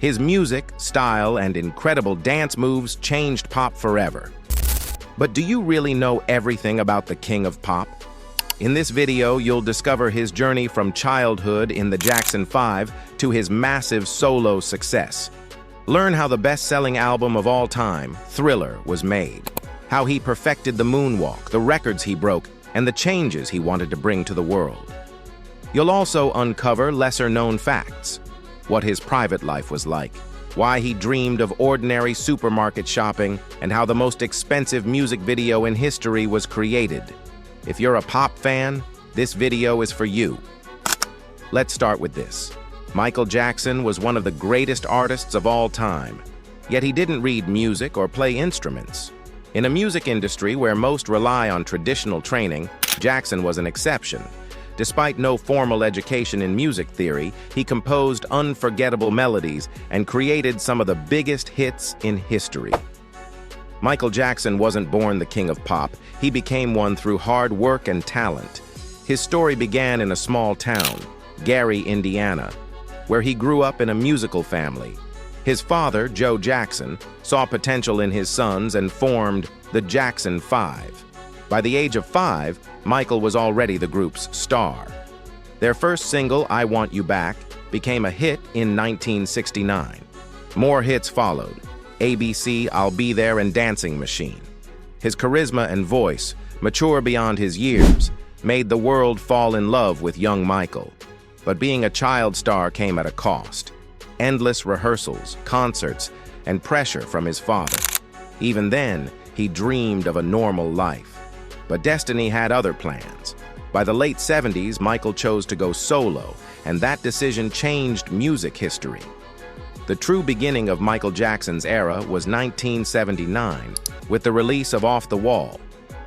His music, style, and incredible dance moves changed pop forever. But do you really know everything about the King of Pop? In this video, you'll discover his journey from childhood in the Jackson 5 to his massive solo success. Learn how the best-selling album of all time, Thriller, was made, how he perfected the Moonwalk, the records he broke, and the changes he wanted to bring to the world. You'll also uncover lesser-known facts, what his private life was like, why he dreamed of ordinary supermarket shopping, and how the most expensive music video in history was created. If you're a pop fan, this video is for you. Let's start with this. Michael Jackson was one of the greatest artists of all time, yet he didn't read music or play instruments. In a music industry where most rely on traditional training, Jackson was an exception. Despite no formal education in music theory, he composed unforgettable melodies and created some of the biggest hits in history. Michael Jackson wasn't born the king of pop. He became one through hard work and talent. His story began in a small town, Gary, Indiana, where he grew up in a musical family. His father, Joe Jackson, saw potential in his sons and formed the Jackson 5. By the age of 5, Michael was already the group's star. Their first single, I Want You Back, became a hit in 1969. More hits followed: ABC, I'll Be There, and Dancing Machine. His charisma and voice, mature beyond his years, made the world fall in love with young Michael. But being a child star came at a cost. Endless rehearsals, concerts, and pressure from his father. Even then, he dreamed of a normal life. But destiny had other plans. By the late 70s, Michael chose to go solo, and that decision changed music history. The true beginning of Michael Jackson's era was 1979, with the release of Off the Wall.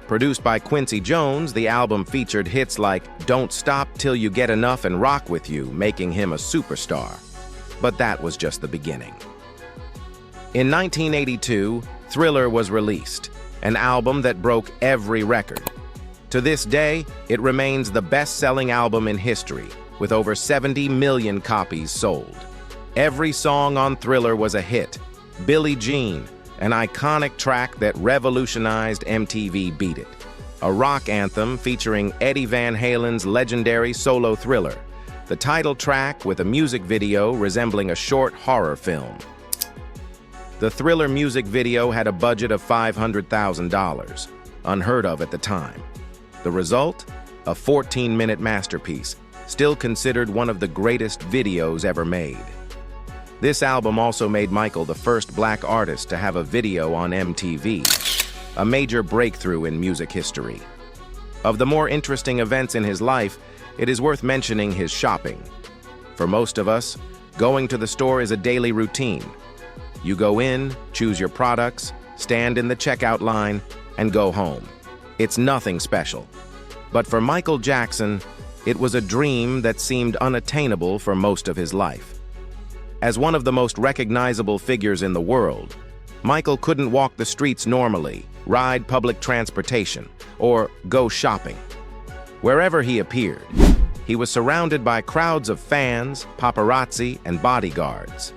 Produced by Quincy Jones, the album featured hits like Don't Stop Till You Get Enough and Rock With You, making him a superstar. But that was just the beginning. In 1982, Thriller was released, an album that broke every record. To this day, it remains the best-selling album in history, with over 70 million copies sold. Every song on Thriller was a hit. Billie Jean, an iconic track that revolutionized MTV Beat It. A rock anthem featuring Eddie Van Halen's legendary solo Thriller, the title track with a music video resembling a short horror film. The Thriller music video had a budget of $500,000, unheard of at the time. The result? A 14-minute masterpiece, still considered one of the greatest videos ever made. This album also made Michael the first black artist to have a video on MTV, a major breakthrough in music history. Of the more interesting events in his life, it is worth mentioning his shopping. For most of us, going to the store is a daily routine. You go in, choose your products, stand in the checkout line, and go home. It's nothing special. But for Michael Jackson, it was a dream that seemed unattainable for most of his life. As one of the most recognizable figures in the world, Michael couldn't walk the streets normally, ride public transportation, or go shopping. Wherever he appeared, he was surrounded by crowds of fans, paparazzi, and bodyguards.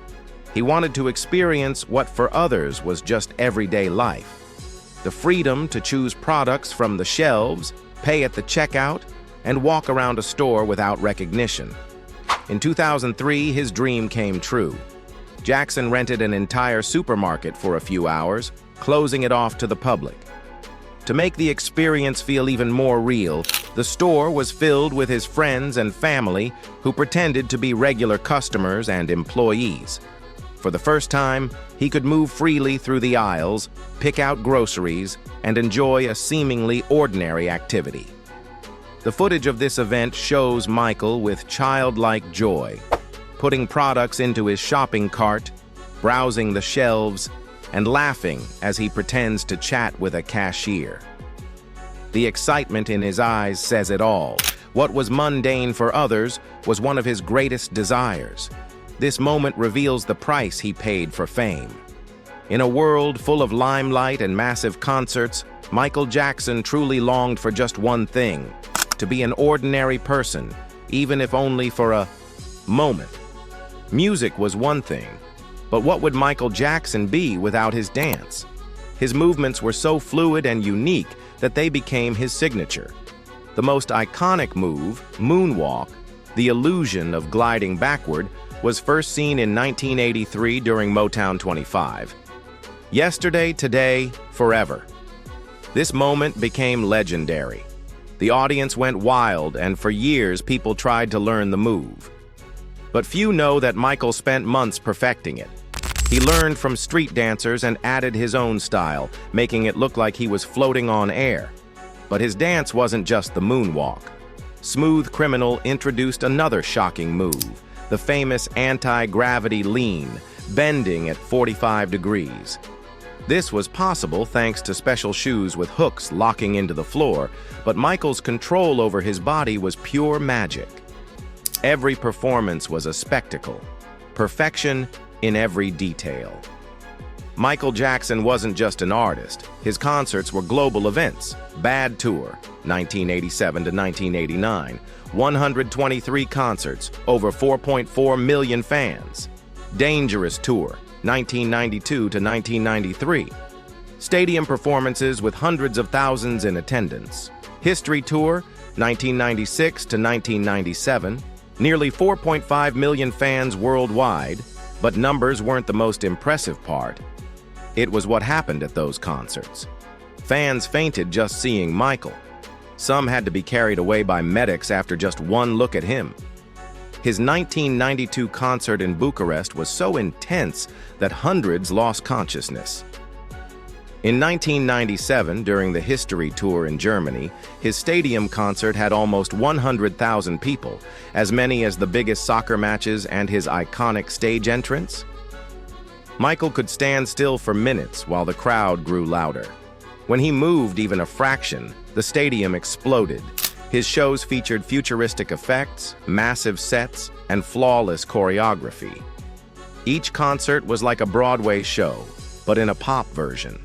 He wanted to experience what for others was just everyday life. The freedom to choose products from the shelves, pay at the checkout, and walk around a store without recognition. In 2003, his dream came true. Jackson rented an entire supermarket for a few hours, closing it off to the public. To make the experience feel even more real, the store was filled with his friends and family who pretended to be regular customers and employees. For the first time, he could move freely through the aisles, pick out groceries, and enjoy a seemingly ordinary activity. The footage of this event shows Michael with childlike joy, putting products into his shopping cart, browsing the shelves, and laughing as he pretends to chat with a cashier. The excitement in his eyes says it all. What was mundane for others was one of his greatest desires. This moment reveals the price he paid for fame. In a world full of limelight and massive concerts, Michael Jackson truly longed for just one thing: to be an ordinary person, even if only for a moment. Music was one thing, But what would Michael Jackson be without his dance? His movements were so fluid and unique that they became his signature. The most iconic move, Moonwalk, the illusion of gliding backward, was first seen in 1983 during Motown 25. Yesterday, today, forever. This moment became legendary. The audience went wild, and for years people tried to learn the move. But few know that Michael spent months perfecting it. He learned from street dancers and added his own style, making it look like he was floating on air. But his dance wasn't just the moonwalk. Smooth Criminal introduced another shocking move, the famous anti-gravity lean, bending at 45 degrees. This was possible thanks to special shoes with hooks locking into the floor, but Michael's control over his body was pure magic. Every performance was a spectacle, perfection in every detail. Michael Jackson wasn't just an artist. His concerts were global events. Bad Tour, 1987 to 1989, 123 concerts, over 4.4 million fans. Dangerous Tour, 1992 to 1993. Stadium performances with hundreds of thousands in attendance. History Tour, 1996 to 1997. Nearly 4.5 million fans worldwide, but numbers weren't the most impressive part. It was what happened at those concerts. Fans fainted just seeing Michael. Some had to be carried away by medics after just one look at him. His 1992 concert in Bucharest was so intense that hundreds lost consciousness. In 1997, during the History Tour in Germany, his stadium concert had almost 100,000 people, as many as the biggest soccer matches and his iconic stage entrance. Michael could stand still for minutes while the crowd grew louder. When he moved even a fraction, the stadium exploded. His shows featured futuristic effects, massive sets, and flawless choreography. Each concert was like a Broadway show, but in a pop version.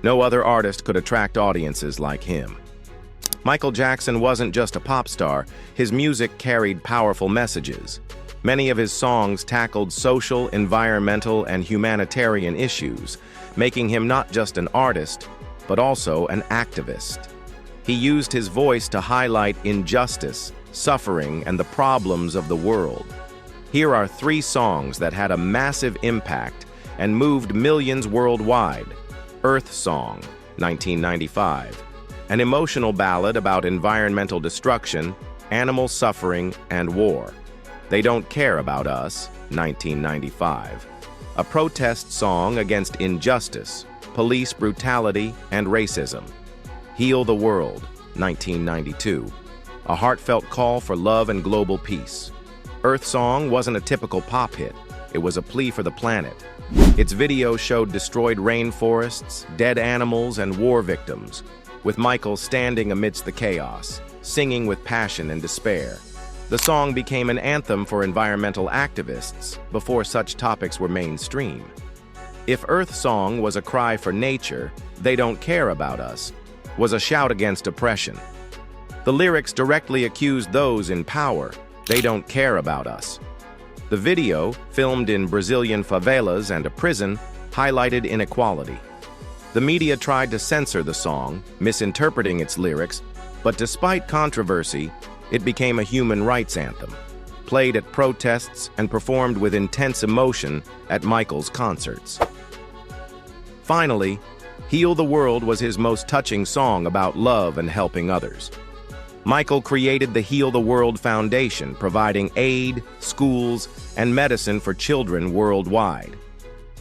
No other artist could attract audiences like him. Michael Jackson wasn't just a pop star, his music carried powerful messages. Many of his songs tackled social, environmental, and humanitarian issues, making him not just an artist, but also an activist. He used his voice to highlight injustice, suffering, and the problems of the world. Here are 3 songs that had a massive impact and moved millions worldwide. Earth Song, 1995, an emotional ballad about environmental destruction, animal suffering, and war. They Don't Care About Us, 1995, a protest song against injustice, police brutality, and racism. Heal the World, 1992, a heartfelt call for love and global peace. Earth Song wasn't a typical pop hit, it was a plea for the planet. Its video showed destroyed rainforests, dead animals, and war victims, with Michael standing amidst the chaos, singing with passion and despair. The song became an anthem for environmental activists before such topics were mainstream. If Earth Song was a cry for nature, They Don't Care About Us was a shout against oppression. The lyrics directly accused those in power. They don't care about us. The video, filmed in Brazilian favelas and a prison, highlighted inequality. The media tried to censor the song, misinterpreting its lyrics, but despite controversy, it became a human rights anthem, played at protests and performed with intense emotion at Michael's concerts. Finally, Heal the World was his most touching song about love and helping others. Michael created the Heal the World Foundation, providing aid, schools, and medicine for children worldwide.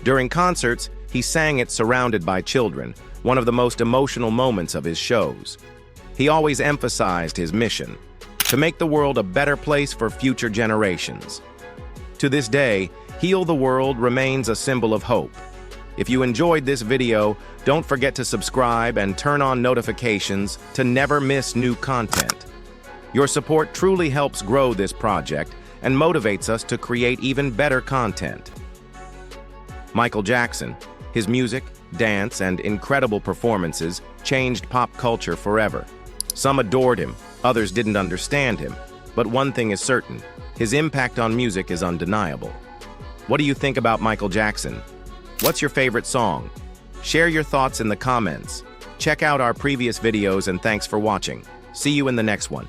During concerts, he sang it surrounded by children, one of the most emotional moments of his shows. He always emphasized his mission, to make the world a better place for future generations. To this day, Heal the World remains a symbol of hope. If you enjoyed this video, don't forget to subscribe and turn on notifications to never miss new content. Your support truly helps grow this project and motivates us to create even better content. Michael Jackson, his music, dance, and incredible performances changed pop culture forever. Some adored him, others didn't understand him, but one thing is certain, his impact on music is undeniable. What do you think about Michael Jackson? What's your favorite song? Share your thoughts in the comments. Check out our previous videos and thanks for watching. See you in the next one.